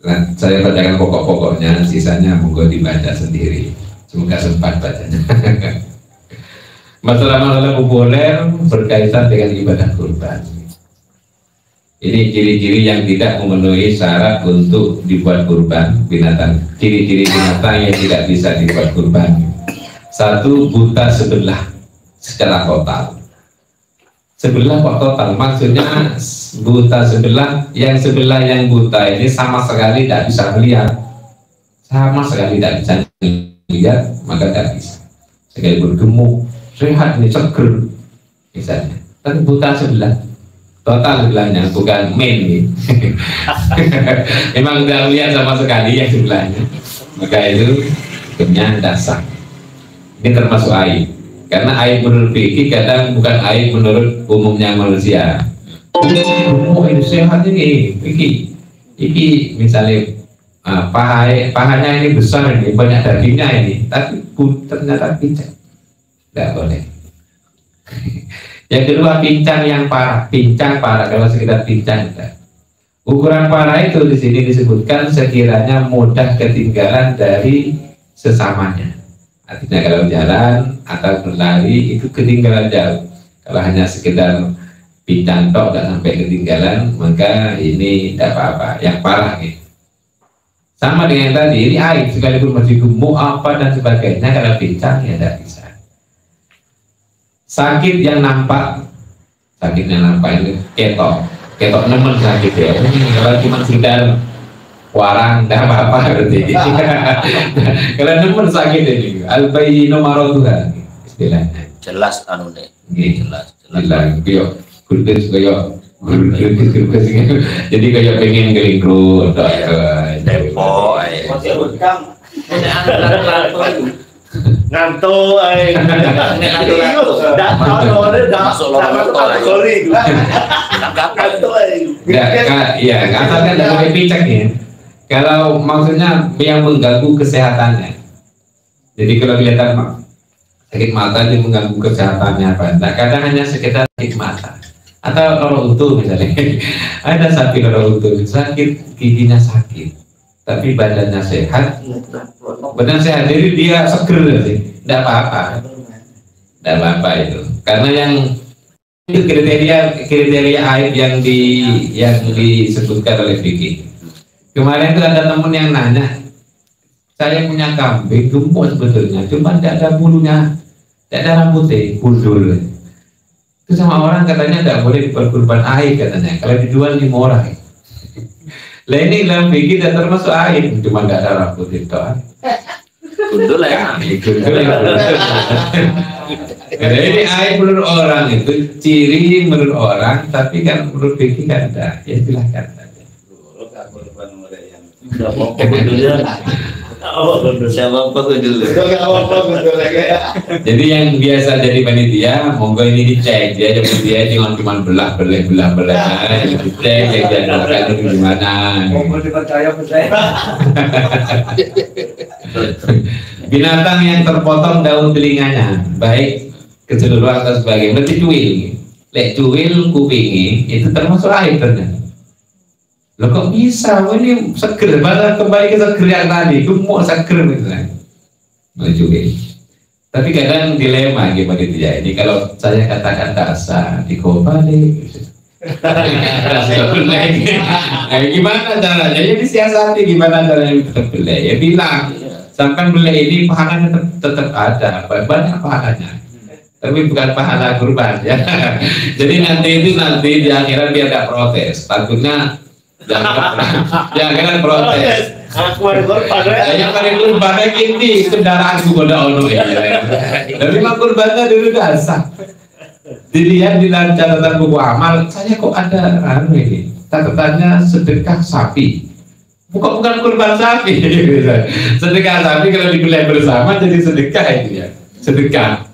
Nah, saya bacakan pokok-pokoknya, sisanya monggo dibaca sendiri. Semoga sempat bacanya. Masalah-masalah populer berkaitan dengan ibadah kurban. Ini ciri-ciri yang tidak memenuhi syarat untuk dibuat kurban binatang. Ciri-ciri binatang yang tidak bisa dibuat kurban. Satu, buta sebelah secara total. Sebelah kok total, maksudnya buta sebelah yang buta ini sama sekali tidak bisa melihat, sama sekali tidak bisa melihat, maka tidak bisa. Sekalipun gemuk, sehat, ini seger misalnya, tapi buta sebelah total sebelahnya, bukan main nih. Memang tidak melihat sama sekali yang sebelahnya, maka itu hukumnya dasar. Ini termasuk aib. Karena aib menurut fikih kadang bukan aib menurut umumnya manusia. Oh ini sehat ini, iki misalnya pahanya ini besar ini, banyak dagingnya ini, tapi ternyata pincang, tidak boleh. Yang kedua, pincang yang parah, pincang parah. Kalau sekedar pincang, tidak. Ukuran parah itu di sini disebutkan sekiranya mudah ketinggalan dari sesamanya. Artinya kalau jalan atau berlari itu ketinggalan jauh. Kalau hanya sekedar pincang tok tidak sampai ketinggalan, maka ini tidak apa-apa. Yang parah gitu. Sama dengan tadi, ini aib sekalipun masih gemuk apa dan sebagainya, kalau pincang ya tidak bisa. Sakit yang nampak, ini ketok nemen sakit ya. Kalau cuma sekedar warang tidak apa-apa berarti. Kalau nemen sakit ini al-bayyinu maradhuha istilahnya. Jelas anu nih. Jelas. Yo kultus koyo jadi kayak pengen gelingkrut tempo ngantuk asalkan tidak boleh pincang ya. Kalau maksudnya yang mengganggu kesehatannya, jadi kalau kelihatan sakit mata itu mengganggu kesehatannya apa? Nah, kadang hanya sekedar sakit mata atau loro utuh misalnya. Ada sapi loro utuh sakit, giginya sakit, tapi badannya sehat. Badan sehat, jadi dia seger sih, tidak apa-apa, tidak apa-apa itu. Karena yang itu kriteria aib yang disebutkan oleh fikih. Kemarin itu ada teman yang nanya, saya punya kambing gemuk sebetulnya, cuma tidak ada bulunya, tidak ada rambutnya, gundul. Itu sama orang katanya tidak boleh diperkurban aib katanya, kalau dijual 5 orang. Lah ini dalam fikih tidak termasuk aib, cuma tidak ada rambut itu. Gundul ya. Karena ini aib menurut orang itu ciri menurut orang, tapi kan menurut fikih kan tidak. Ya silahkan. Jadi yang biasa jadi panitia, monggo ini dicek dia cuma belah dicek yang dilakukan itu gimana. Binatang yang terpotong daun telinganya, baik keseluruhan atau sebagainya, berarti cuil kupingi itu termasuk aib ternyata. Loh kok bisa? Ini seger, malah kembali ke seger yang tadi, gemuk seger misalnya. Mencuri. Tapi kadang dilema gimana dia ini. Kalau saya katakan dasar, dikobali. Gimana caranya? Ya disiasati gimana caranya tetap belai. Ya bilang, sampai belai ini pahalanya tetap ada, banyak pahalanya. Tapi bukan pahala kurban ya. Jadi nanti di akhirat biar gak protes. Takutnya jangan protes. Yang paling kurbannya gini, kendaraan juga udah ono ya. Tapi mah kurbannya dulu dasar. Dilihat di dalam catatan buku amal, saya kok ada ini. Catatannya sedekah sapi. Bukan kurban sapi. Sedekah sapi kalau dibeli bersama jadi sedekah itu ya. Sedekah.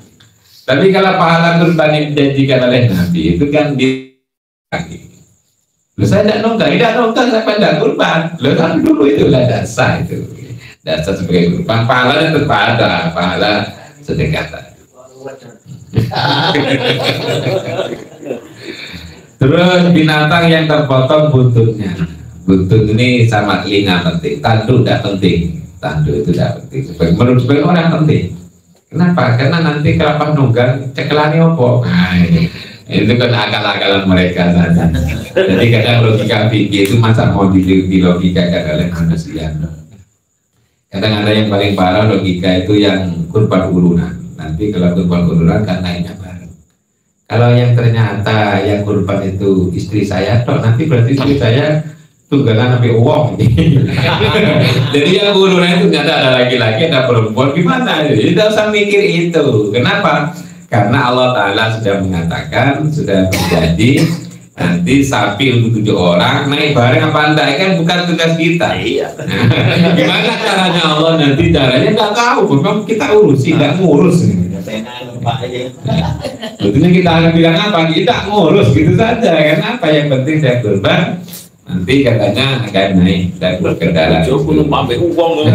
Tapi kalau pahala kurban yang dijanjikan oleh Nabi itu kan di loh saya tidak nongkrong, saya tidak kurban. Loh kan dulu itulah dasar itu. Dasar sebagai kurban, pahalanya tetap ada, pahala sedekah. Terus binatang yang terpotong buntutnya. buntut ini sama telinga penting, tanduk tidak penting, tanduk itu tidak penting. Menurut sebagian orang penting. Kenapa? Karena nanti kelapa nunggang cekelani opo. Nah, itu kan akal-akalan mereka saja. Jadi kadang logika fikih itu masa mau dilogikakan oleh manusia. Kadang ada yang paling parah logika itu yang kurban urunan. Nanti kalau kurban urunan kan naiknya bareng. Kalau yang ternyata yang kurban itu istri saya, toh nanti berarti istri saya tunggalan sampai uang. Jadi yang urunan itu ternyata ada laki-laki, ada perempuan, gimana? Jadi tidak usah mikir itu. Kenapa? Karena Allah Ta'ala sudah mengatakan, sudah terjadi nanti sapi untuk 7 orang naik bareng apa enggak, kan bukan tugas kita. Iya. Gimana caranya Allah nanti caranya nggak tahu, memang kita urusi, nggak ngurus. Betulnya kita akan bilang apa? Kita ngurus gitu saja. Kenapa? Yang penting saya kurban. Nanti katanya akan naik dan berkendara. Coba lu pamit uang.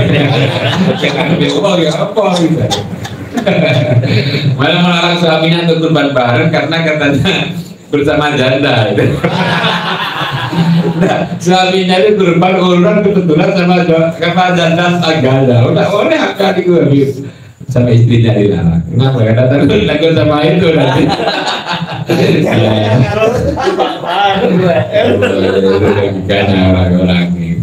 Jangan ambil uang ya apa gitu. Malah melarang suaminya untuk kurban bareng karena katanya bersama janda. Nah, suaminya itu kurban urunan kebetulan sama janda agama. Udah oleh akal itu sama istrinya dilarang. Kenapa? Karena takut sama itu nanti. Karena orang-orang ini.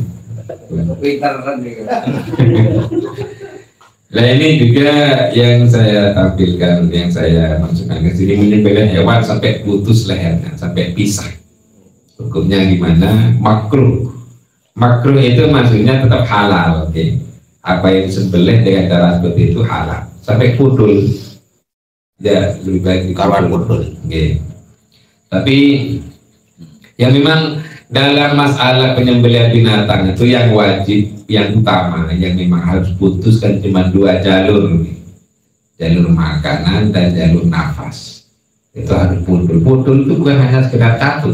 Nah ini juga yang saya tampilkan, yang saya masukkan ke sini, menyembelih hewan sampai putus lehernya, sampai pisah. Hukumnya gimana? Makruh. Makruh itu maksudnya tetap halal, oke? Apa yang disembelih dengan cara seperti itu halal, sampai pudul. Ya lebih baik Kawan pudul. Oke. Tapi yang memang dalam masalah penyembelihan binatang itu yang wajib, yang utama, yang memang harus putuskan cuma 2 jalur, jalur makanan dan jalur nafas. Itu harus pudul. Pudul itu bukan hanya sekedar satu,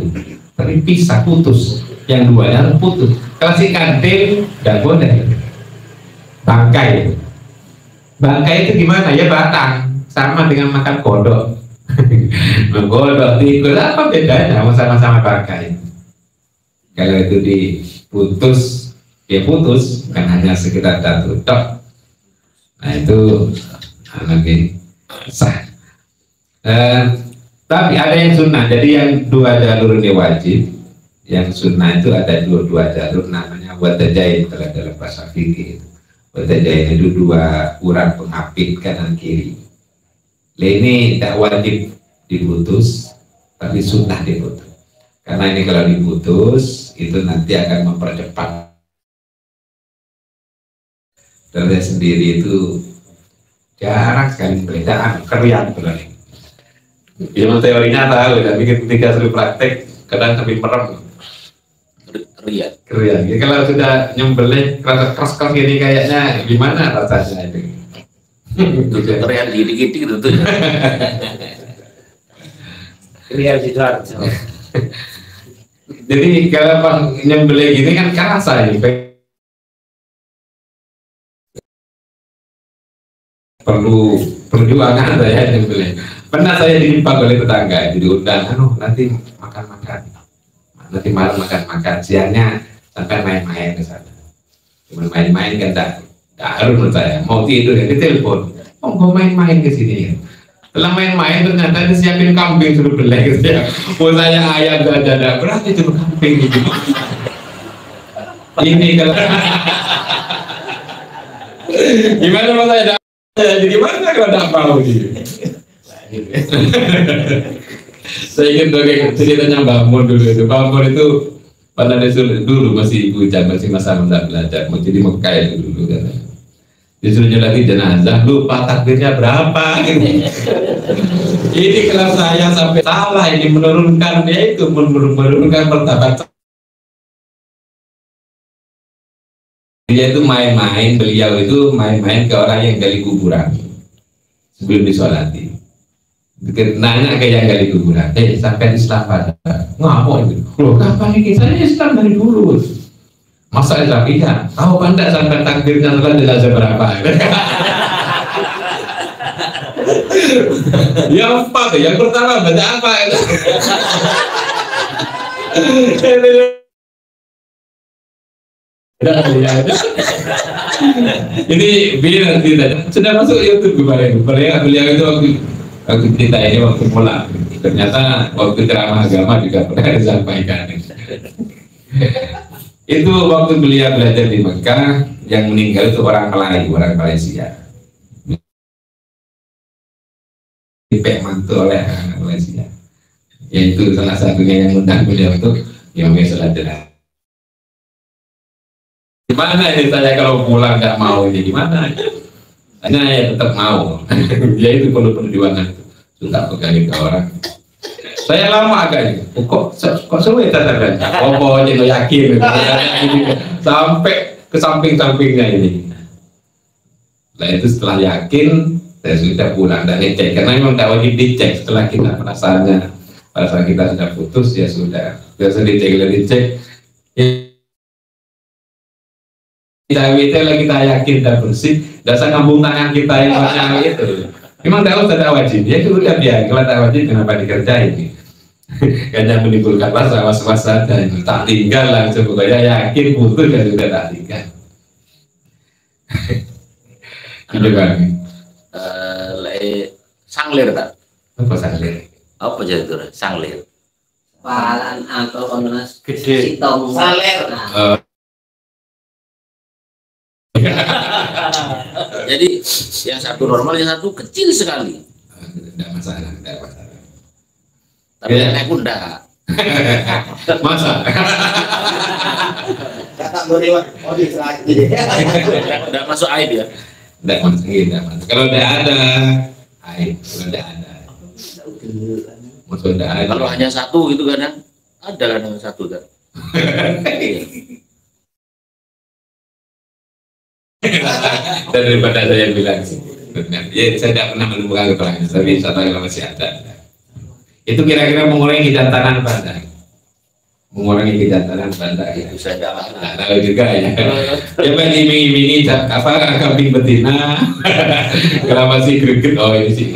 tapi pisah, putus. Yang 2 harus putus. Kalau si kantil tidak boleh. Bangkai. Bangkai itu gimana? Ya batang, sama dengan makan kodok. Menggodok, tikus, apa bedanya? Sama-sama bangkai. Kalau itu diputus, ya putus, bukan hanya sekedar jatuh tok. Nah itu lagi sah. Tapi ada yang sunnah. Jadi yang 2 jalur ini wajib. Yang sunnah itu ada 2 jalur, namanya wadajain kalau dalam bahasa fikih. Wadajain itu 2 urat pengapit kanan kiri. Ini tidak wajib diputus, tapi sunnah diputus. Karena ini kalau diputus, itu nanti akan mempercepat. Dari sendiri itu jarang sekali perbedaan, kerian berarti. Memang teorinya tahu, tapi ketika sudah praktek, kadang tapi merem. Kerian. Jadi kalau sudah nyembelih keras gini kayaknya gimana rasanya itu? Kerian dikit-dikit gitu tuh. Kerian di luar. Jadi kalau nyembelih gini kan kerasa ini. Perlu perjuangan saya nyembelih. Pernah saya diimbang oleh tetangga, diundang, nanti makan-makan. Nanti malam makan-makan, siangnya sampai main-main ke sana. Cuma main-main kan tak harus menurut saya. Mau tidur ya ditelepon. Oh, mau main-main ke sini ya. Setelah main-main ternyata disiapin kambing suruh beli gitu ya. Oh saya ayam gak ada, berarti cuma kambing gitu. Ini kalau gimana mau saya jadi gimana kalau tidak mau gitu. Saya ingin bagi ceritanya Mbak Mun dulu itu. Mbak Mun itu pada dulu masih bujang, masih masa-masa belajar. Mau jadi Mekah itu dulu kan. Disuruhnya lagi jenazah, lupa takbirnya berapa ini. Ini kalau saya sampai salah ini menurunkan dia itu menurunkan martabat. Dia itu main-main, beliau itu main-main ke orang yang gali kuburan sebelum disolati. Nanya ke yang gali kuburan, sampai Islam pada ngapa itu? Loh kapan ini? Saya Islam dari dulu. Masa Islam iya? Tahu pandai sampai takbirnya telah jenazah berapa? Yang 4, yang pertama baca apa? Ini biar tidak sudah masuk YouTube kemarin. Beliau itu waktu cerita ini waktu pulang. Ternyata waktu ceramah agama juga pernah disampaikan. Itu waktu beliau belajar di Mekah, yang meninggal itu orang Melayu, orang Malaysia. Dipek mantu oleh orang Malaysia. Yaitu salah satunya yang undang beliau itu yang sholat jenazah. Gimana ini saya kalau pulang nggak mau ini gimana? Hanya ya tetap mau. Dia itu perlu perjuangan itu. Sudah pegang ke orang. Saya lama agaknya. Kok sulit terjadi? Pokoknya lo yakin. Sampai ke samping-sampingnya ini. Nah itu setelah yakin, saya sudah pulang dan ngecek. Karena memang tidak wajib dicek setelah kita perasaannya. Pada saat kita sudah putus ya sudah. Biasa dicek. Kita lagi kita yakin dan bersih, dasar ngambung tangan kita yang macam itu. Memang tahu tidak wajib, ya sudah biar kalau tak wajib kenapa dikerjain? Karena menimbulkan was-was saja, tak tinggal langsung pokoknya yakin putus dan sudah tak tinggal. Gitu kan? Sanglir tak? Apa sanglir? Apa jadi itu sanglir? Palan atau konas Gede. sitong Saler. Jadi yang satu normal, yang satu kecil sekali. Tidak masalah, tidak masalah. Tapi Ya. yang naik enggak. Masa? Kata beriwan. Oh di lagi. Enggak masuk aib ya. Tidak masalah, tidak masalah. Kalau tidak ada, aib. Kalau tidak ada, maksud tidak ada. Kalau hanya satu itu kadang ada kadang satu kan. Daripada saya bilang sih, benar. Ya, saya tidak pernah menemukan keterangan, tapi saya tahu masih ada. Itu kira-kira mengurangi kejantanan pada, mengurangi kejantanan pada. Ya. Itu saya enggak Nggak tahu juga ya. Coba diiming-imingi apa kambing betina, kenapa sih greget? Oh ini sih.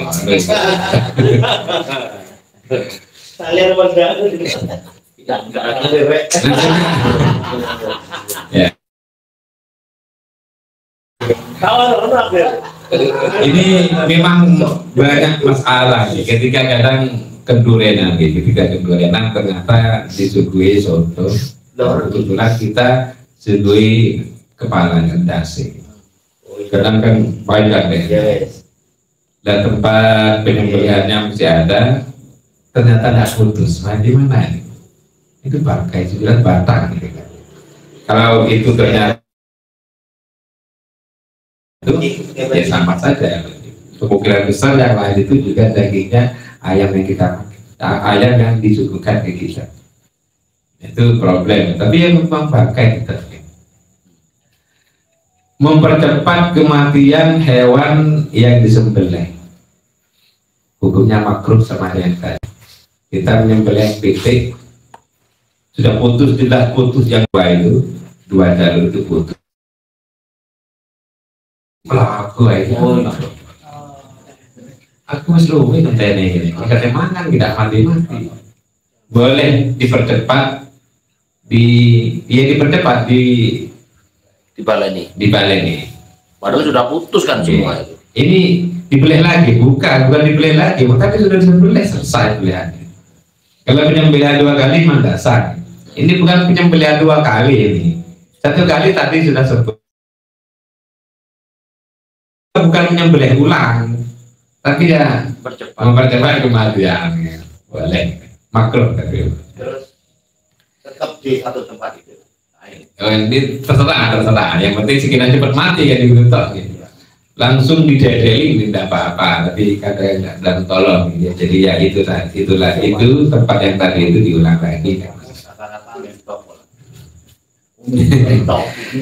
Saler bangga. enggak ada. Ya. Ini memang banyak masalah sih. Ketika kadang kendurenan, ketika kendurenan ternyata disuguhi soto. Kebetulan kita suguhi kepala dasi. Kadang kan banyak deh. Dan tempat penyembelihannya masih ada, ternyata tidak putus. Nah, di mana ini? Itu bangkai, itu bilang batang. Gitu kan. Kalau itu ternyata itu ya sama saja. Kemungkinan besar yang lain itu juga dagingnya ayam yang kita ayam yang disuguhkan ke kita. Itu problem. Tapi yang memang bangkai kita mempercepat kematian hewan yang disembelih. Hukumnya makruh sama yang tadi. Kita menyembelih pitik sudah putus, jelas putus yang dua jalur itu putus. Pelaku aja. Aku masih lupa tentang ini. Katanya mangan tidak mati-mati. Boleh dipercepat dipercepat Dibaleni. Padahal sudah putus kan semua itu. Ini dibelih lagi, bukan dibelih lagi, tapi sudah disembelih selesai pilihannya. Kalau penyembelihan 2 kali memang dasar. Ini bukan penyembelihan 2 kali ini. 1 kali tadi sudah sebut. Bukan menyembelih ulang, tapi ya mempercepat kematian. Boleh, makruh tapi. Terus tetap di satu tempat itu. Oh, ini terserah. Yang penting sekiranya cepat mati kan dibentuk gitu. Langsung didedeling tidak apa-apa, tapi kadang dan tolong. Ya, jadi ya itulah itu tempat yang tadi itu diulang lagi. Kata-kata mentok.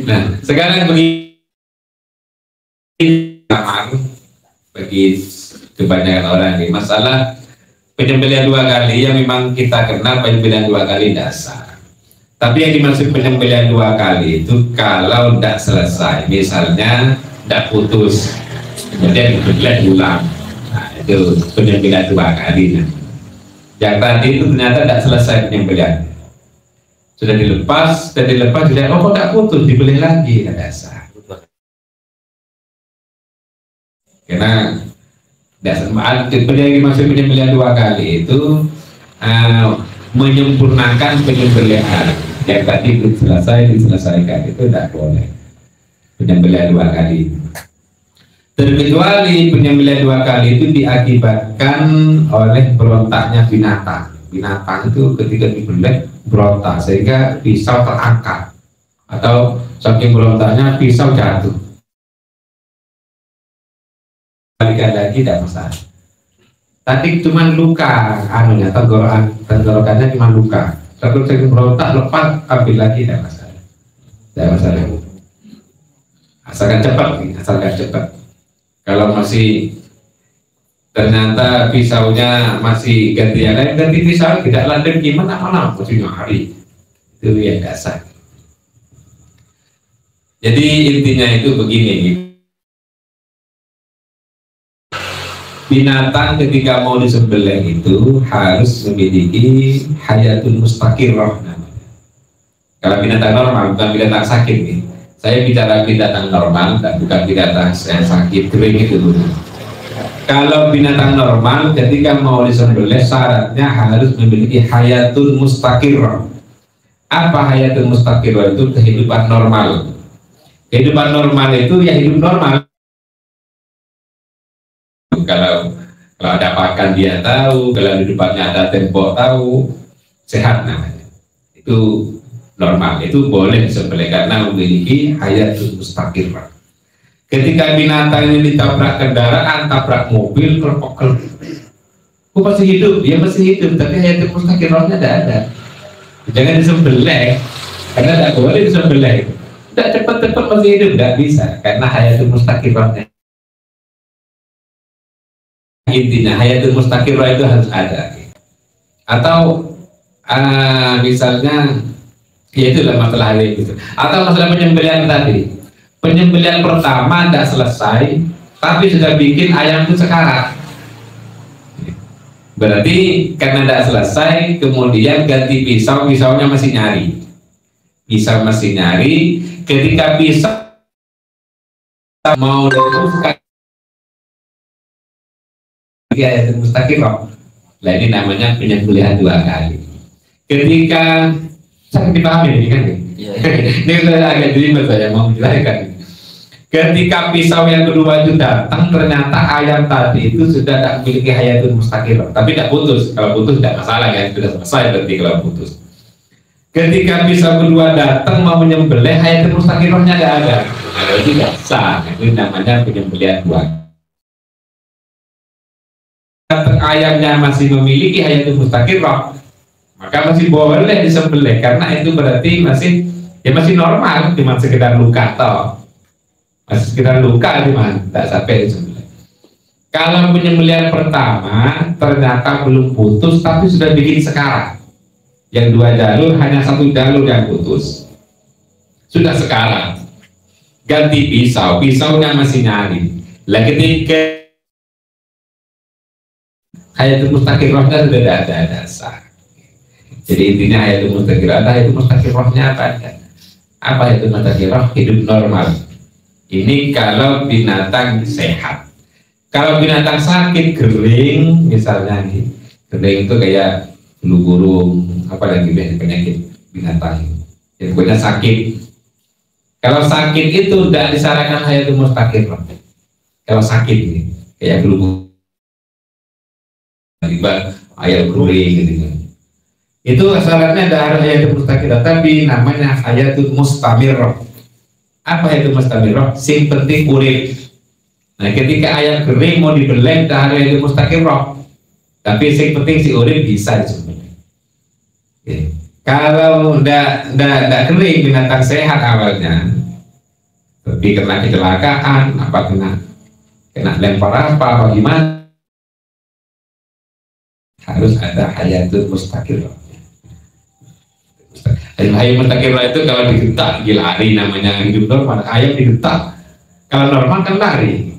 Nah, sekarang begini. Bagi kebanyakan orang ini masalah penyembelihan 2 kali yang memang kita kenal penyembelihan 2 kali dasar. Tapi yang dimaksud penyembelihan 2 kali itu kalau tidak selesai, misalnya tidak putus, kemudian disembelih ulang. Nah, itu penyembelihan 2 kali. Yang tadi itu ternyata tidak selesai penyembelihan. sudah dilepas sudah, oh kok tak putus, dibeli lagi, ada dasar. Karena maksud penyembelihan 2 kali itu menyempurnakan penyembelihan yang tadi diselesaikan, itu tidak boleh penyembelihan 2 kali. Terkecuali penyembelihan 2 kali itu diakibatkan oleh berontaknya binatang. Binatang itu ketika dibeleh berontak sehingga pisau terangkat, atau saking berontaknya pisau jatuh. Balikan lagi tidak masalah. Tadi cuma luka, tenggorokannya cuma luka. Tapi saking berontak lepas, ambil lagi tidak masalah. Tidak masalah. Asalkan cepat. Kalau masih ternyata pisaunya masih ganti pisau, tidak landep gimana mana mesti nyari. Itu yang dasar. Jadi intinya itu begini. Binatang ketika mau disembelih itu harus memiliki hayatun mustaqirrah namanya. Kalau binatang normal, bukan binatang sakit nih. Saya bicara binatang normal dan bukan binatang sakit kering itu dulu. Kalau binatang normal ketika mau disembelih syaratnya harus memiliki hayatun mustaqirrah. Apa hayatun mustaqirrah? Itu kehidupan normal. Kehidupan normal itu ya hidup normal. Kalau ada pakan dia tahu, kalau di depannya ada tembok tahu, sehat namanya. Itu normal, itu boleh disembelih karena memiliki hayatun mustaqirrah. Ketika binatang ini ditabrak kendaraan, tabrak mobil, kerpok, masih hidup, dia masih hidup, tapi hayatun mustaqirrahnya tidak ada. Jangan disembelih, karena tidak boleh disembelih. Tidak cepat-cepat masih hidup, tidak bisa, karena hayatun mustaqirrahnya. Intinya hayatun mustaqirrah itu harus ada. Atau misalnya ya itulah masalah hari itu. Atau masalah penyembelihan tadi. Penyembelihan pertama tidak selesai, tapi sudah bikin ayam itu sekarat. Berarti karena tidak selesai, kemudian ganti pisau, pisaunya masih nyari. Pisau masih nyari. Ketika pisau mau dihapuskan hayatun mustaqirrah. Nah ini namanya penyembelihan 2 kali. Ketika saya dipahami ini kan? Ini saya agak jelimet saya mau menjelaskan. Ketika pisau yang kedua itu datang, ternyata ayam tadi itu sudah tidak memiliki hayatun mustaqirrah, tapi tidak putus. Kalau putus tidak masalah ya, sudah selesai berarti kalau putus. Ketika pisau kedua datang mau menyembelih, hayatun mustaqirrahnya tidak ada. Nah, tidak sah. Itu namanya penyembelihan 2. Ayamnya masih memiliki hayatun mustaqirrah, maka masih boleh disembelih karena itu berarti masih normal, cuma sekedar luka toh. Masih sekedar luka cuma tidak sampai disembelih. Kalau penyembelihan pertama ternyata belum putus tapi sudah bikin sekarat. Yang 2 jalur hanya 1 jalur yang putus. Sudah sekarat. Ganti pisau, pisaunya masih nyari. Lah ketika hayatun mustaqirrahnya sudah ada dasar. Jadi intinya hayatun mustaqirrahnya apa? Apa hayatun mustaqirrah? Hidup normal. Ini kalau binatang sehat. Kalau binatang sakit kering, misalnya nih, kering itu kayak flu burung, apalagi penyakit binatang. Yang punya sakit. Kalau sakit itu tidak disarankan hayatun mustaqirrah. Kalau sakit ini kayak flu burung, tiba ayam kering gitu. Itu syaratnya ada hayatun mustaqirrah, tapi namanya hayatun mustamirrah. Apa hayatun mustamirrah? Sing penting urip. Nah, ketika ayam kering mau dibeleng dah hayatun mustaqirrah, tapi sing penting si urip bisa disembelih. Kalau ndak kering, binatang sehat awalnya, tapi kena kecelakaan, apa kena lempar apa gimana, harus ada hayatun mustaqirrah. Hayatun mustaqirrah itu kalau digetak dia lari, namanya hidup normal. Ayam digetak, kalau normal kan lari.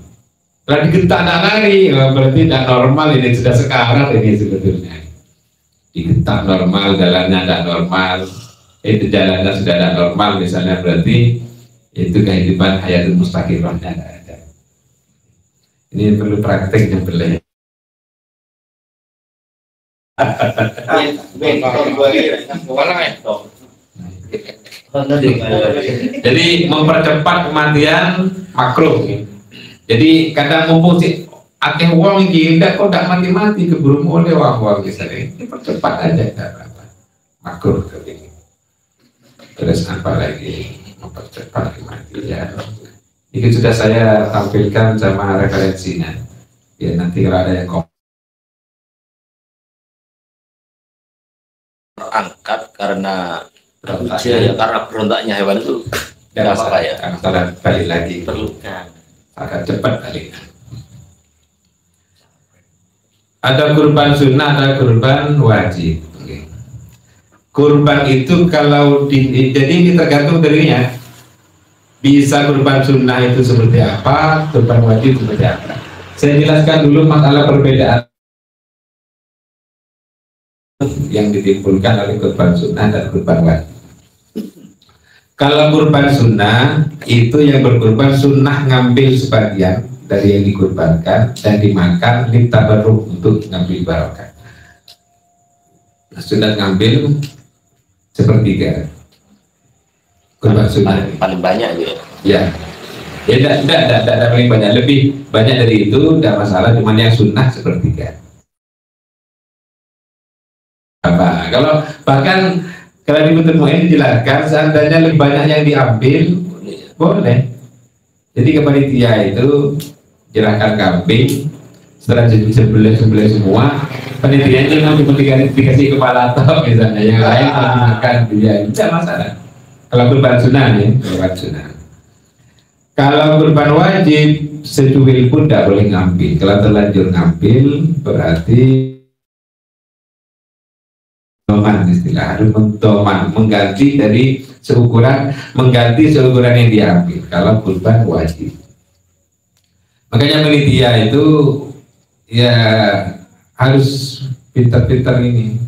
Kalau digetak tidak lari, berarti tidak normal. Ini sudah sekarat ini sebetulnya. Digetak normal, jalannya tidak normal, itu jalannya sudah ada normal misalnya, berarti itu kehidupan hayatul mustaqirahnya tidak ada. Ini perlu praktek yang boleh. Jadi mempercepat kematian makruh. Jadi kadang mumpung si akeh wong iki ndak kok ndak mati-mati keburu mulai wong misalnya. Ini percepat aja ndak apa-apa. Makruh kepingin. Terus apa lagi mempercepat kematian. Itu sudah saya tampilkan sama referensinya. Ya nanti kalau ada yang angkat karena usia ya, karena berontaknya hewan itu tidak apa-apa ya. Antara balik lagi Perlukan. agak cepat kali. Ada kurban sunnah, ada kurban wajib. Kurban itu kalau jadi ini tergantung darinya. Bisa kurban sunnah itu seperti apa, kurban wajib seperti apa. Saya jelaskan dulu masalah perbedaan yang ditimbulkan oleh kurban sunnah dan kurban wajib. Kalau kurban sunnah itu yang berkurban sunnah ngambil sebagian dari yang dikurbankan dan dimakan litabarruk untuk ngambil barokah. Sunnah ngambil sepertiga kurban sunnah Paling banyak gitu ya. Ya tidak paling banyak, lebih banyak dari itu tidak masalah, cuman yang sunnah sepertiga. Apa? Kalau bahkan kalau di Muin dijelaskan seandainya lebih banyak yang diambil boleh. Jadi ke panitia itu jerahkan kambing, setelah sebelah semua panitianya nanti dikasih kepala top misalnya, yang lain makan dia, tidak masalah. Kalau kurban sunnah ya, kurban sunnah. Kalau kurban wajib secuil pun tidak boleh ngambil. Kalau terlanjur ngambil berarti doman, istilah harus mendoman, mengganti dari seukuran, mengganti seukuran yang diambil kalau kurban wajib. Makanya panitia itu ya harus pintar-pintar ini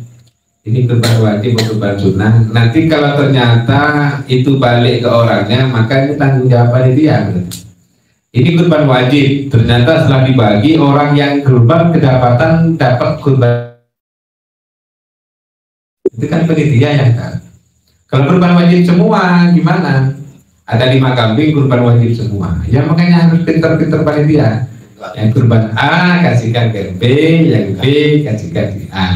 kurban wajib atau kurban sunnah. Nanti kalau ternyata itu balik ke orangnya, maka ini tanggung jawab panitia. Ini kurban wajib, ternyata setelah dibagi orang yang kurban kedapatan dapat kurban, itu kan panitia yang kan. Kalau kurban wajib semua gimana? Ada 5 kambing kurban wajib semua. Ya makanya harus pintar-pintar panitia. Yang kurban A kasihkan ke B, yang B kasihkan ke A.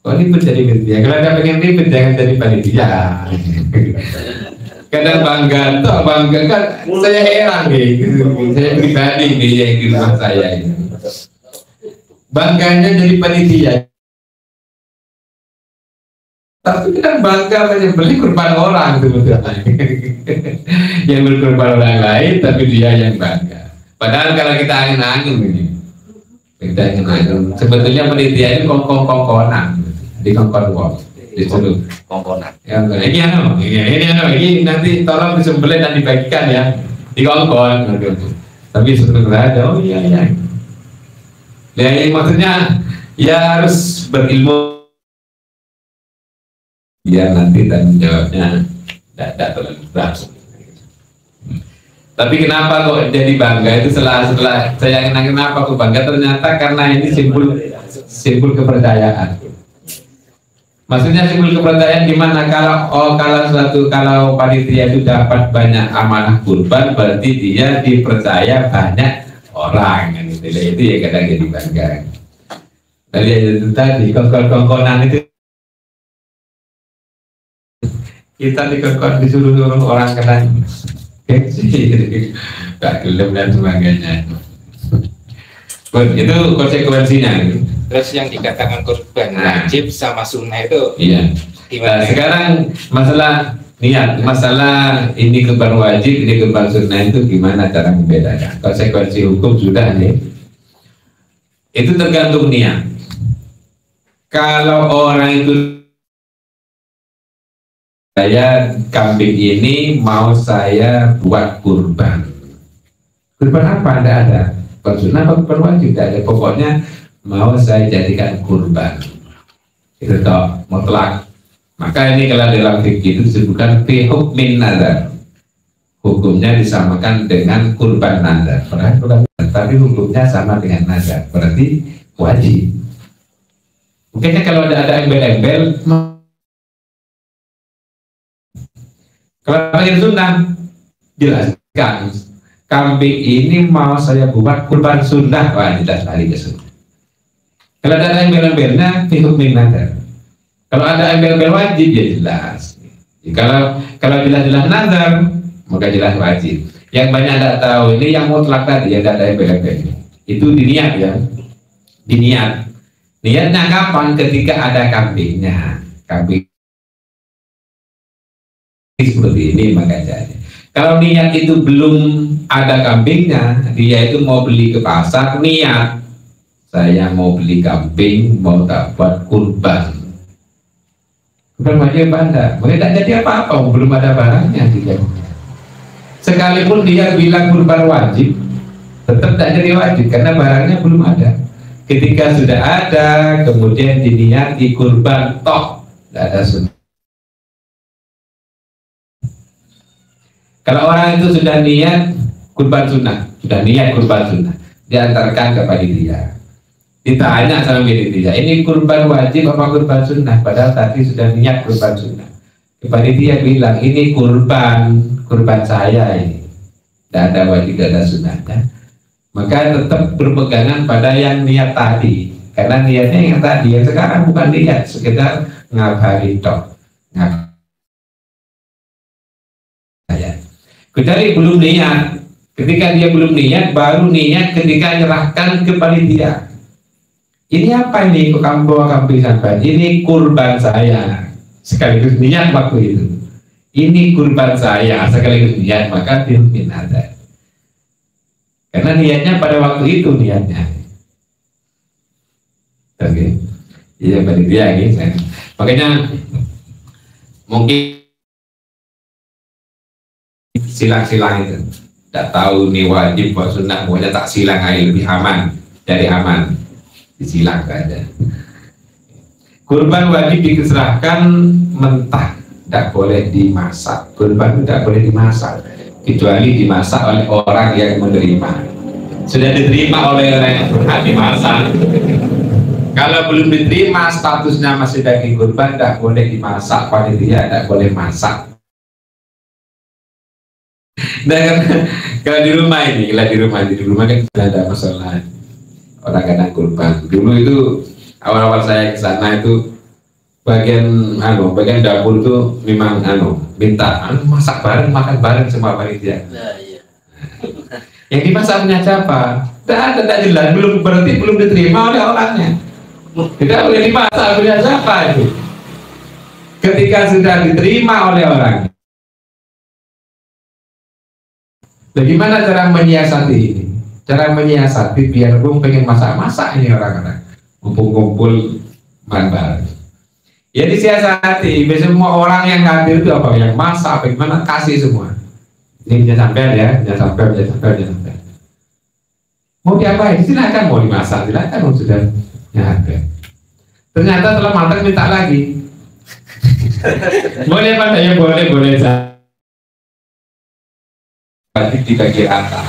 Oh ini menjadi panitia. Kalau ada pengen ribet jangan jadi panitia. Kadang bangga kan. Saya heran nih. Saya pribadi nih yang di rumah saya ini. Bangganya jadi panitia. Tapi kita bangga menyembelih kurban orang sebetulnya. Yang berkurban orang lain tapi dia yang bangga. Padahal kalau kita angin-angin ini, kita angin-angin. Sebetulnya panitia itu kongkong-kongkonan di kongkong wong, disuruh kongkonan. Ya, ini nanti tolong disembelih dan dibagikan ya di kongkong. Tapi sebetulnya ada, oh iya. Ya ini maksudnya ya harus berilmu. Ya nanti tanggung jawabnya tidak terlalu berat. Tapi kenapa kok jadi bangga itu setelah saya kenapa kok bangga, ternyata karena ini simbol kepercayaan. Maksudnya simbol kepercayaan gimana? Kalau panitia itu dapat banyak amanah kurban, berarti dia dipercaya banyak orang kan, itu ya kadang jadi bangga. Tadi itu tadi kongkon-kongkonan itu kita disuruh orang kena gak gelem dan sebagainya. Itu konsekuensinya. Terus yang dikatakan kurban wajib sama sunnah itu iya. Gimana? Sekarang masalah niat, masalah ini kurban wajib, ini kurban sunnah itu gimana cara membedakan? Konsekuensi hukum sudah nih. Itu tergantung niat. Kalau orang itu saya kambing ini mau saya buat kurban. Kurban apa? Tidak ada. Kurban sunnah atau kurban wajib? Tidak ada. Pokoknya mau saya jadikan kurban. Itu toh mutlak. Maka ini kalau dalam fikih itu disebutkan fi hukmin nazar. Hukumnya disamakan dengan kurban nazar. Padahal bukan, tapi hukumnya sama dengan nazar. Berarti wajib. Mungkinnya kalau ada embel-embel, kalau yang sunnah jelaskan kambing ini mau saya buat kurban sunnah, wah jelas lari ke sunnah. Kalau ada embel-embelnya fi hukmin nazar. Kalau ada embel-embel wajib ya jelas. Kalau jelas-jelas nazar maka jelas wajib. Yang banyak tidak tahu ini yang mutlak tadi ya, tidak ada embel-embel. Itu diniat ya, diniat. Niatnya kapan? Ketika ada kambingnya. Kambing seperti ini maka jadi. Kalau niat itu belum ada kambingnya, dia itu mau beli ke pasar, niat saya mau beli kambing, mau tak buat kurban. Kurban wajib Anda, boleh tak jadi apa-apa, belum ada barangnya. Sekalipun dia bilang kurban wajib, tetap tak jadi wajib karena barangnya belum ada. Ketika sudah ada, kemudian diniati kurban, toh tidak ada sunnah. Kalau orang itu sudah niat kurban sunnah, sudah niat kurban sunnah, diantarkan ke panitia. Ditanya sama panitia, ini kurban wajib apa kurban sunnah? Padahal tadi sudah niat kurban sunnah. Panitia bilang ini kurban saya ini, tidak ada wajib, tidak ada sunnahnya. Maka tetap berpegangan pada yang niat tadi, karena niatnya yang tadi, yang sekarang bukan niat sekedar ngabari toh, kecuali belum niat. Ketika dia belum niat, baru niat ketika menyerahkan ke panitia. Ini apa ini kok kamu bawa kambing sampai? Ini kurban saya. Sekaligus niat waktu itu. Ini kurban saya, sekaligus niat, maka dihukum ada. Karena niatnya pada waktu itu niatnya. Oke. Iya panitia gitu. Makanya mungkin silang-silang itu tidak tahu nih wajib buat sunnah, pokoknya tak silang aja lebih aman, dari aman disilang saja. Kurban wajib diserahkan mentah, tidak boleh dimasak. Kurban tidak boleh dimasak kecuali dimasak oleh orang yang menerima. Sudah diterima oleh orang yang berhak dimasak. Kalau belum diterima statusnya masih daging kurban, tidak boleh dimasak. Panitia tidak boleh masak. Nah, kalau di rumah ini, di rumah kan tidak ada masalah. Orang kadang kurban. Dulu itu awal-awal saya ke sana itu bagian dapur itu memang minta masak bareng, makan bareng semua panitia. Nah, iya. Yang dimasak punya siapa? Tidak jelas, berarti belum diterima oleh orangnya. Tidak boleh dimasak punya siapa itu. Ketika sudah diterima oleh orangnya. Bagaimana cara menyiasati ini? Cara menyiasati biar pengen masak-masak ini orang-orang kumpul-kumpul bareng. Ya disiasati, semua orang yang hadir itu apa? Yang masak, bagaimana kasih semua. Ini jangan sampai ya, jangan sampai. Mau diapain? Silakan, mau dimasak, silakan, sudah ada. Ternyata setelah matang minta lagi. Boleh apa ya? Boleh saja. Dibagi rata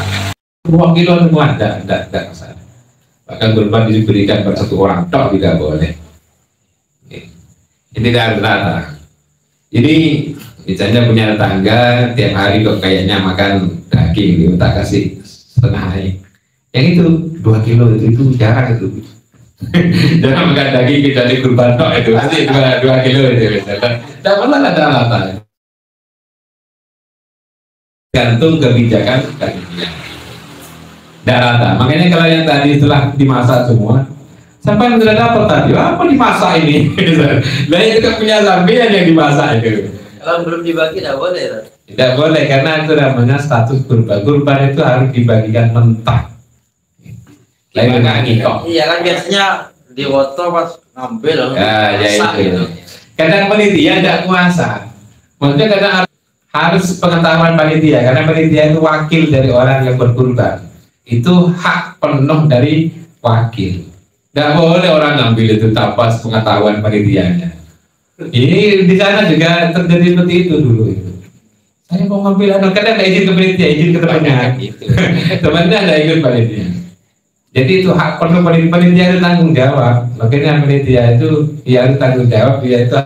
2 kilo semua, tidak masalah. Bahkan kurban diberikan per satu orang tok tidak boleh. Ini tidak rata. Jadi misalnya punya tetangga tiap hari kok kayaknya makan daging, tak kasih setengah air. Yang itu 2 kilo itu jarang itu. Jangan makan daging kita di kurban tok itu pasti 2 kilo itu. Tidak pernah ada rata. Gantung kebijakan dagingnya. Darata. Makanya kalau yang tadi setelah dimasak semua, sampai sudah dapat tadi, apa dimasak ini? Nah itu kan punya sampean yang dimasak itu. Kalau belum dibagi tidak boleh. Tidak boleh karena itu namanya status kurban. Kurban itu harus dibagikan mentah. Lain dengan ngikok. Iya kan biasanya diwoto pas ngambil. Ya itu. Kadang panitia tidak kuasa. Maksudnya kadang harus pengetahuan panitia, karena panitia itu wakil dari orang yang berkurban. Itu hak penuh dari wakil. Tidak boleh orang ngambil itu tanpa pengetahuan panitianya. Ini di sana juga terjadi seperti itu dulu. Saya mau ngambil anak, kadang ada izin ke panitia, izin ke temannya. gitu. Temannya ada ikut panitia. Jadi itu hak perlu panitia itu tanggung jawab. Makanya panitia itu dia harus tanggung jawab, dia itu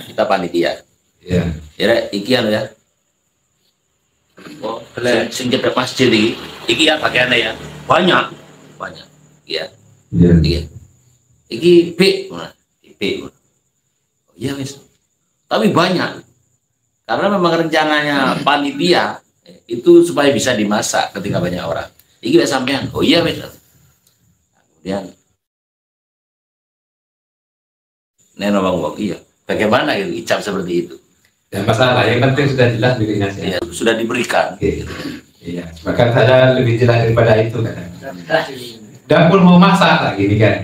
Kita panitia. ya. Ya, iki anu ya. Oh, sing cedek masjid iki ya pakaiannya ya. Banyak. Iya. Ya. Iki B. Nah, B. Oh, iya wis. Tapi banyak. Karena memang rencananya panitia itu supaya bisa dimasak ketika banyak orang. Iki wis sampean. Oh iya wis. Kemudian Neno Bang iya. Bagaimana gitu icap seperti itu? Ya masalah, yang penting sudah jelas dirinya sih. Ya, sudah diberikan. Iya, bahkan saya lebih jelas daripada itu kan. Dapur mau masak lagi nih kan.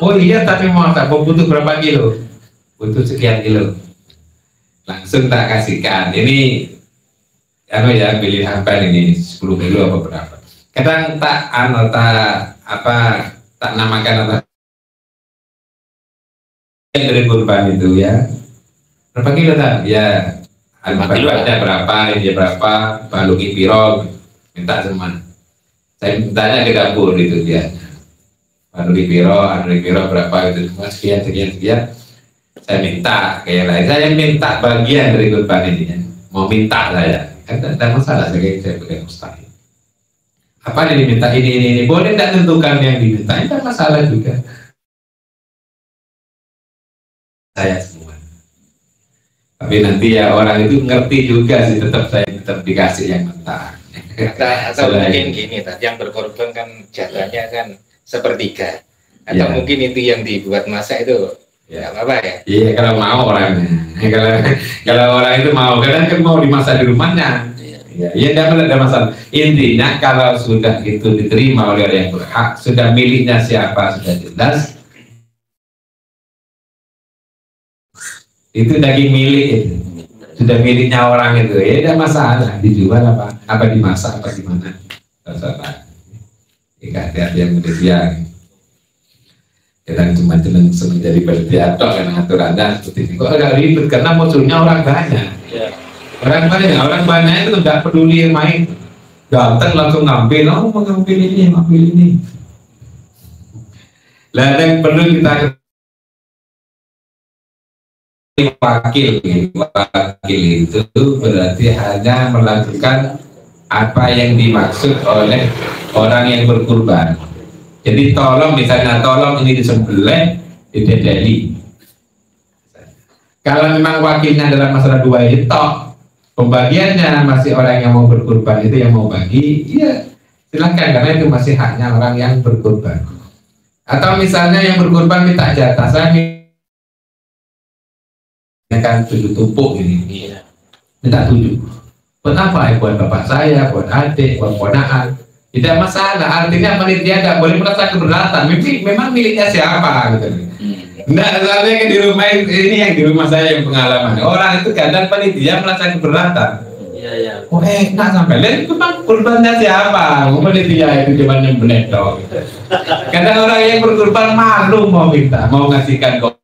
Oh iya, tapi mau masak, mau butuh berapa kilo? Butuh sekian kilo. Langsung tak kasihkan. Ini anu ya, pilih apa ini 10 kilo apa berapa? Kadang tak namakan apa yang dari kurban itu ya. Berapa kilo tak? Ya, ada berapa, ini berapa, baluki piro, minta semua. Saya mintanya ke dapur itu dia. Baluki piro berapa itu semua, sekian. Saya minta, kayak lain. Saya minta bagian dari kurban ini ya. Mau minta saya, kan tidak ada masalah, saya bukan mustahil. Apa yang diminta ini, boleh tidak tentukan yang diminta, tidak masalah juga. Saya semua. Tapi nanti ya orang itu ngerti juga sih, saya tetap dikasih yang mentah. Atau mungkin gini, yang berkorban kan jatahnya kan sepertiga. Atau Ya. mungkin itu yang dibuat masak itu Ya. nggak apa-apa ya. Iya, kalau mau orangnya. Kalau orang itu mau, kadang kan mau dimasak di rumahnya. Iya, tidak ada masalah. Intinya kalau sudah itu diterima oleh orang yang berhak, sudah miliknya siapa sudah jelas. Itu daging milik itu. Sudah miliknya orang itu, ya tidak masalah dijual apa dimasak apa gimana. Terserah. Jika hati-hati yang berlebihan. Kadang cuma senang jadi berdiatok karena aturannya seperti itu. Kok agak ribet karena munculnya orang banyak. Orang banyak itu tidak peduli yang main. Datang langsung ngambil, mau ngambil ini. Lah yang perlu kita wakil itu berarti hanya melakukan apa yang dimaksud oleh orang yang berkurban. Jadi tolong ini disembelih, didedeli. Kalau memang wakilnya dalam masalah dua itu toh, pembagiannya masih orang yang mau berkurban itu yang mau bagi, iya silakan karena itu masih haknya orang yang berkurban. Atau misalnya yang berkurban minta jatah, saya kan 7 tumpuk ini, minta 7. Buat apa? Buat bapak saya, buat adik, buat ponakan. Tidak masalah. Artinya panitia tidak boleh merasa keberatan. Memang miliknya siapa? Gitu. Tidak, soalnya kan di rumah ini yang di rumah saya yang pengalaman. Orang itu kadang panitia merasa keberatan. Iya. Oh enak sampai lihat itu memang kurbannya siapa? Panitia itu cuma nyembelih dong. Kadang orang yang berkurban malu mau minta, mau ngasihkan kok.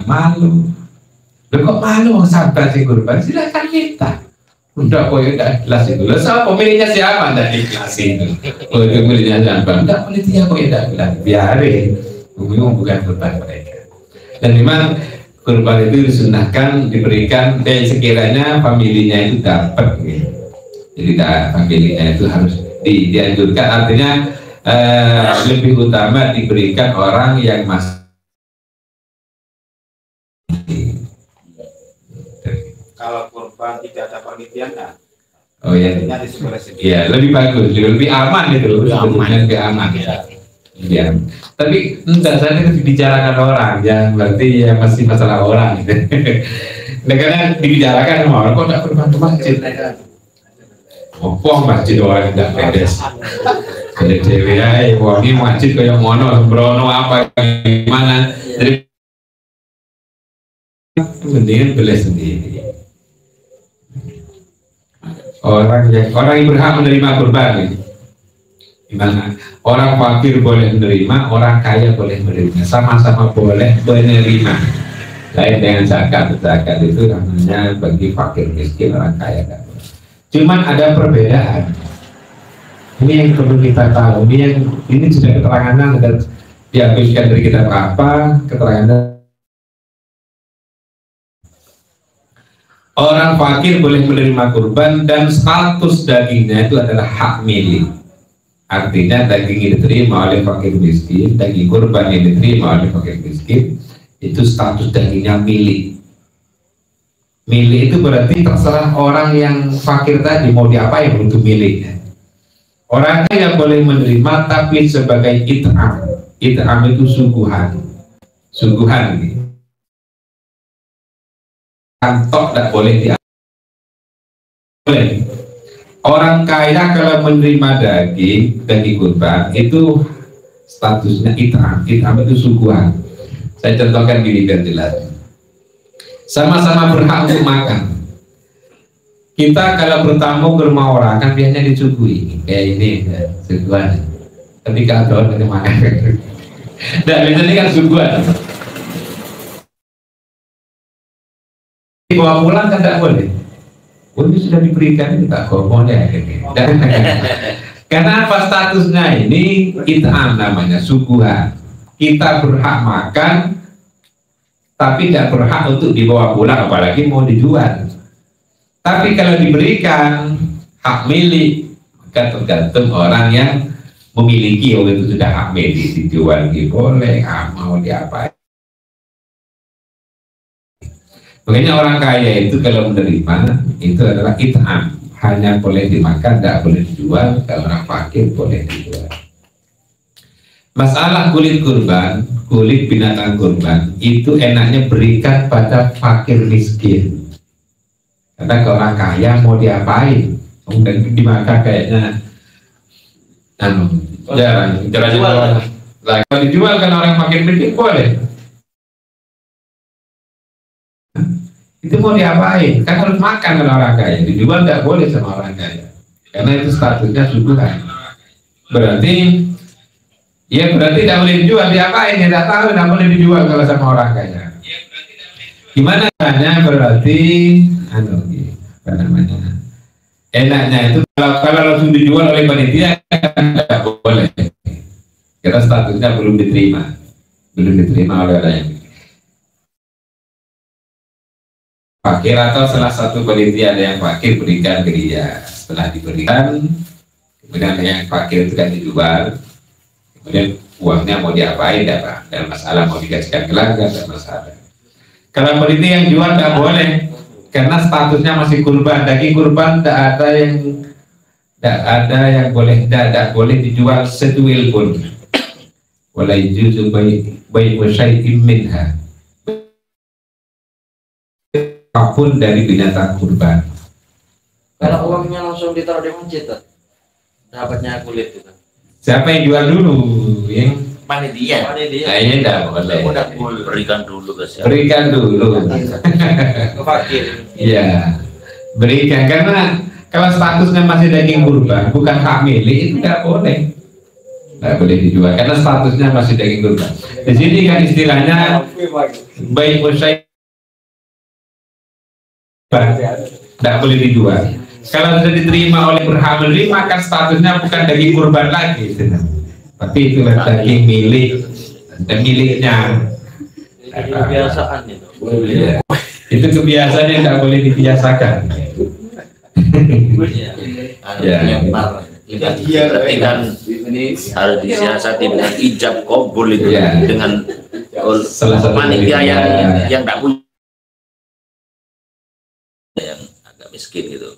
Malu. Loh kok malu sampai si kurban? Silakan minta. Udah kok udah jelas itu. Loh siapa pemiliknya siapa? Tidak dikasih itu. Oh itu pemiliknya siapa? Tidak panitia kok tidak bilang. Biarin. Bukan kurban mereka. Dan memang kurban itu disunahkan diberikan sekiranya familinya itu dapat. Gitu. Jadi familinya itu harus dianjurkan. Artinya lebih utama diberikan orang yang masih. Kalau kurban tidak ada panitianya, Oh ya, artinya disembelih sendiri. iya lebih bagus, lebih aman itu, lebih aman. Ya. Tapi enggak, saya itu dibicarakan orang, yang berarti ya masih masalah orang. Gitu. Nah, karena dibicarakan sama orang, kok nggak kurban ke masjid? Opong masjid orang tidak beres. Jadi cewek ya, ini masjid kayak mono, sembrono apa gimana? Jadi mendingan beli sendiri. Orang yang berhak menerima kurban Gimana? Orang fakir boleh menerima, orang kaya boleh menerima, sama-sama boleh menerima. Lain dengan zakat. Zakat itu namanya bagi fakir miskin, orang kaya kan. Cuman ada perbedaan. Ini yang perlu kita tahu. Ini sudah keterangan dan diambilkan dari kitab apa? Keterangan. Orang fakir boleh menerima kurban dan status dagingnya itu adalah hak milik. Artinya daging yang diterima oleh fakir miskin, daging kurban yang diterima oleh fakir miskin, itu status dagingnya milik. Milik itu berarti terserah orang yang fakir tadi mau diapain untuk miliknya. Orang kaya boleh menerima tapi sebagai it'am. It'am itu suguhan. Suguhan ini. Kantok tidak boleh diambil. Orang kaya kalau menerima daging kurban itu statusnya it'am. It'am itu suguhan. Saya contohkan gini biar jelas. Sama-sama berhak untuk makan. Kita kalau bertamu ke rumah orang kan biasanya disuguhi kayak ini suguhan. Ketika ada orang makan. Dan biasanya kan suguhan. Bawa pulang kan tidak boleh. Oh, ini sudah diberikan, ini tak boleh. Karena apa statusnya ini? It'am namanya, suguhan. Kita berhak makan, tapi tidak berhak untuk dibawa pulang, apalagi mau dijual. Tapi kalau diberikan hak milik, maka tergantung orang yang memiliki. Oh, itu sudah hak milik, dijual boleh, mau diapain. Makanya orang kaya itu kalau menerima itu adalah it'am, hanya boleh dimakan, tidak boleh dijual. Kalau orang fakir boleh dijual. Masalah kulit kurban, kulit binatang kurban itu enaknya berikan pada fakir miskin. Karena kalau orang kaya mau diapain? Kemudian dimakan kayaknya jarang. Kalau dijual kan orang fakir miskin boleh. Itu mau diapain? Kan harus makan kalau orang kaya. Dijual tidak boleh sama orang kaya, karena itu statusnya suguhan. Berarti tidak boleh dijual. Diapain? Ya tidak tahu. Tidak boleh dijual kalau sama orang kaya. Gimana caranya? Berarti apa namanya? Enaknya itu kalau langsung dijual oleh panitia tidak boleh. Karena statusnya belum diterima oleh orang yang fakir, atau salah satu panitia ada yang fakir berikan ke dia. Setelah diberikan, kemudian yang fakir itu kan dijual, kemudian uangnya mau diapain, tidak masalah, mau dikasihkan ke ladang, tidak masalah. Kalau panitia yang jual tidak boleh, karena statusnya masih kurban. Daging kurban tidak ada yang boleh dijual seduil pun. Wala yujuzu bai'u syai'in minha, apapun dari binatang kurban. Kalau uangnya langsung ditaruh di masjid, dapatnya kulit itu. Siapa yang jual dulu? Yang Panitia. Kayaknya tidak boleh. Berikan dulu ke siapa? Berikan dulu. Ke fakir. Iya, berikan, karena kalau statusnya masih daging kurban, bukan hak milik, itu tidak boleh. Tidak boleh dijual karena statusnya masih daging kurban. Di sini kan istilahnya baik usai tidak boleh dijual. Kalau sudah diterima oleh berhak menerima, kan statusnya bukan daging kurban lagi, tapi itu daging milik dan miliknya. Kebiasaan itu. Itu kebiasaan yang tidak boleh dibiasakan. Berarti kan harus disiasati dengan ijab qabul itu, dengan panitia yang tidak punya, yang agak miskin gitu.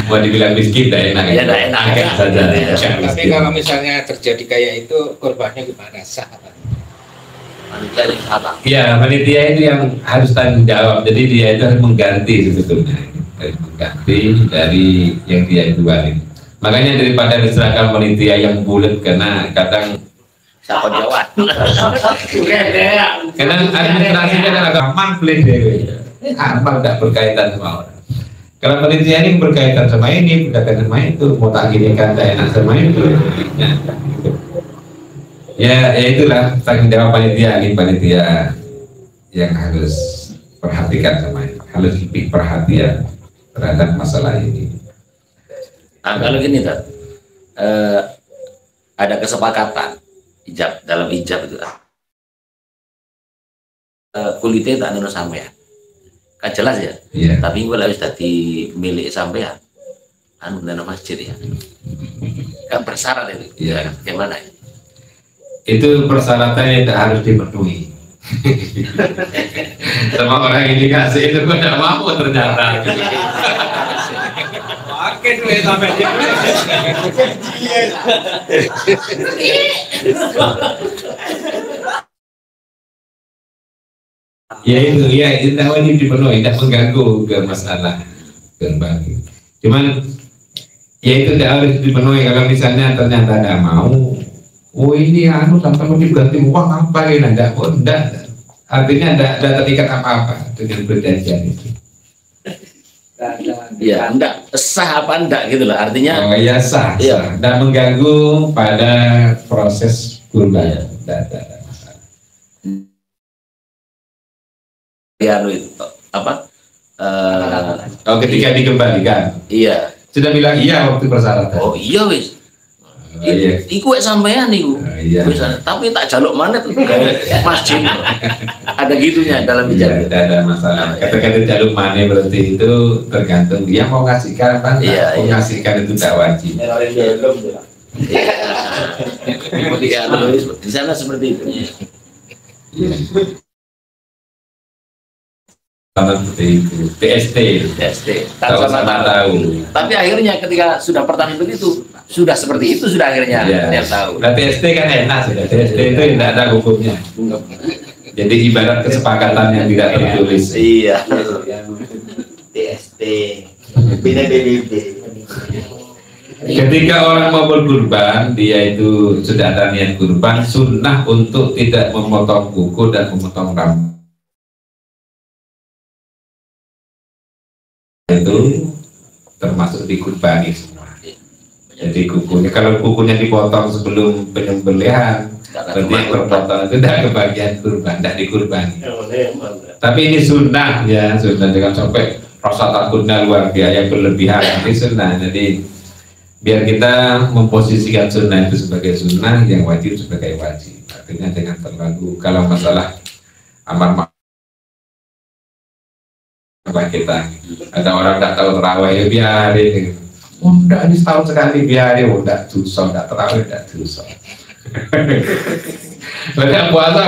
Mau dibilang miskin tidak enak. Ya tidak enak saja. Tapi kalau misalnya terjadi kayak itu, korbannya gimana? Sah apa? Panitia yang salah. Ya, panitia itu yang harus tanggung jawab. Jadi dia itu harus mengganti sebetulnya, mengganti dari yang dia jual ini. Makanya daripada diserahkan panitia yang bulat, karena kadang Siapa jawab? kadang administrasinya adalah gampang pelit, gampang, tidak berkaitan sama orang. Kalau panitia ini berkaitan sama ini, berkaitan sama itu, mau tak gini kan tak enak sama itu. Ya itulah tanggung jawab panitia ini, panitia yang harus perhatikan sama itu, harus lebih perhatian terhadap masalah ini. Nah, kalau gini kan, ada kesepakatan ijab dalam ijab itu, kulitnya tak ada sampai ya. Kan jelas ya, Iya. tapi gue harus tadi milik sampean anu dana masjid ya, kan bersyarat itu. Iya. Gimana ya? Itu persyaratan yang tak harus dipenuhi. Sama orang ini kasih itu gue tidak mau ternyata. Pakai duit sampai dia. Ya itu, ya itu tidak wajib dipenuhi, tidak mengganggu ke masalah berbagi. Cuman ya itu tidak harus dipenuhi. Kalau misalnya ternyata tidak mau, oh ini anu sampai mau diganti uang apa ini, tidak, oh tidak. Artinya tidak terikat apa-apa dengan perjanjian itu. Ya, enggak sah apa enggak gitu loh, artinya. Oh ya sah, Iya. sah. Dan mengganggu pada proses kurban. Tidak ada masalah. Ya itu apa? Oh ketika dikembalikan, Iya. sudah bilang iya waktu persyaratan. Oh iya wis. Oh, iya. Iku sampean niku. Oh, iya. Wis, tapi tak jaluk mana tuh kayak masjid. Ada gitunya dalam Iya, ijab. tidak ada masalah. Kata-kata jalur mana berarti itu tergantung dia mau ngasihkan apa enggak. Iya, Mau iya. ngasihkan itu tidak wajib. Belum ya. Iya, terus di sana seperti itu. Iya. Sama seperti itu. TST. TST. Sama tahu. Tapi akhirnya ketika sudah pertanyaan begitu, sudah seperti itu sudah akhirnya Iya. dia tahu. Nah, TST kan enak sudah. TST itu tidak ada hukumnya. Jadi ibarat kesepakatan yang tidak tertulis. Iya. TST. Bina BBB. Ketika orang mau berkurban, dia itu sudah ada niat kurban, sunnah untuk tidak memotong kuku dan memotong rambut. Itu termasuk dikurbani semua. Jadi kukunya, kalau kukunya dipotong sebelum penyembelihan, berarti yang terpotong itu tidak kebagian kurban, tidak dikurbani. Tapi ini sunnah ya, sunnah, jangan sampai rasa takutnya luar biasa berlebihan. Ini sunnah. Jadi biar kita memposisikan sunnah itu sebagai sunnah, yang wajib sebagai wajib. Artinya jangan terlalu, kalau masalah amar ma'ruf kita, ada orang tidak tahu terawih ya biarin. Oh enggak, ini setahun sekali biarin. Oh enggak dosa, enggak terawih, enggak dosa. Banyak puasa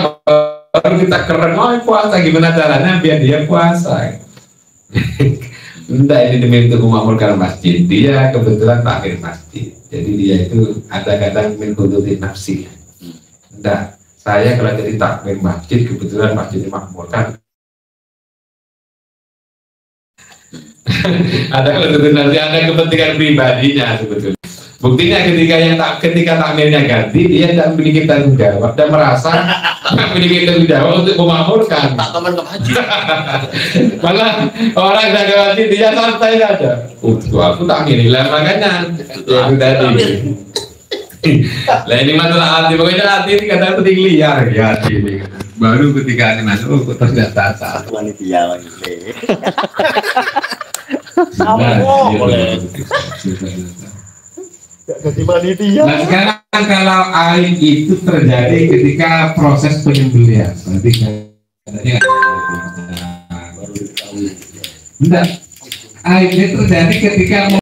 baru kita keren, oh puasa gimana caranya biar dia puasa. Enggak, ini demi untuk memakmurkan masjid. Dia kebetulan takmir masjid, jadi dia itu ada kadang mengikuti nafsi. Enggak, saya kalau jadi takmir masjid kebetulan masjid dimakmurkan. Ada kepentingan pribadinya sebetulnya. Buktinya ketika takmirnya ganti, dia tidak memiliki tanggung jawab dan merasa memiliki tanggung jawab untuk memakmurkan. Tak teman ke haji. Malah orang yang ganti dia santai saja. Aku takmir lah makanya. Ya tadi. Lah ini masalah hati, pokoknya hati ini kadang penting liar ya hati ini. Baru ketika ini masuk, ternyata salah. Panitia lagi. Jadi panitia. Nah sekarang kalau aib itu terjadi ketika proses penyembelihan, berarti katanya enggak, aib itu terjadi ketika